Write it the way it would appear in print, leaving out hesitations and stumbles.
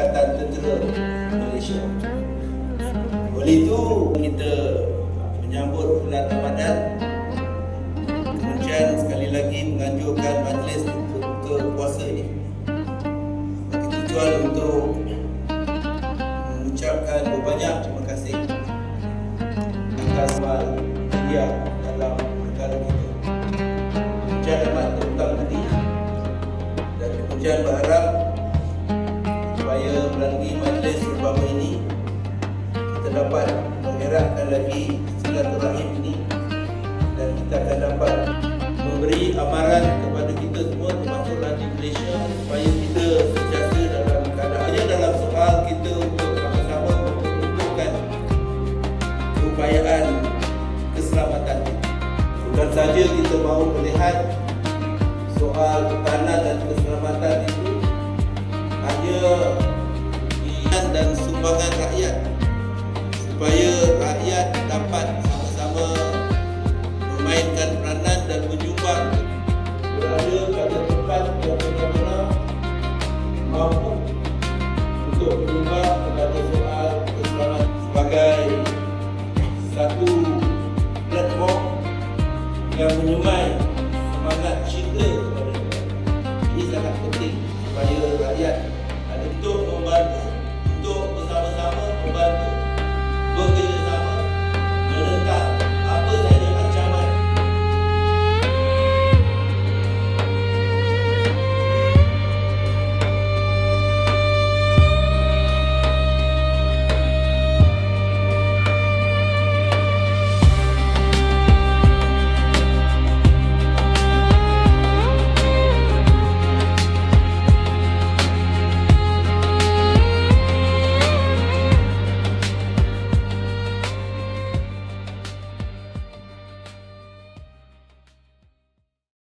Angkatan Tentera Malaysia. Oleh itu, kita menyambut bulan Ramadan. Kemudian sekali lagi menganjurkan majlis untuk buka puasa ini bagi tujuan untuk mengucapkan berbanyak terima kasih atas media dalam negara kita. Kemudian amat terutang hati dan kemudian berharap supaya melalui majlis berbama ini kita dapat mengeratkan lagi silaturahim ini dan kita akan dapat memberi amaran kepada kita semua termasuk rakyat Malaysia supaya kita sentiasa dalam keadaannya dalam soal kita untuk sama-sama memperuntukkan keupayaan keselamatan kita. Bukan saja kita mahu melihat soal ketahanan dan keselamatan itu hanya iman dan sumbangan rakyat supaya rakyat dapat sama-sama memainkan peranan dan menyumbang berada pada tempat yang benar-benar mampu untuk menyumbang kepada soal keselamatan sebagai satu platform yang menyemai semangat cinta kepada negara. Ini sangat penting supaya rakyat ada untuk membantu, untuk bersama-sama membantu bekerja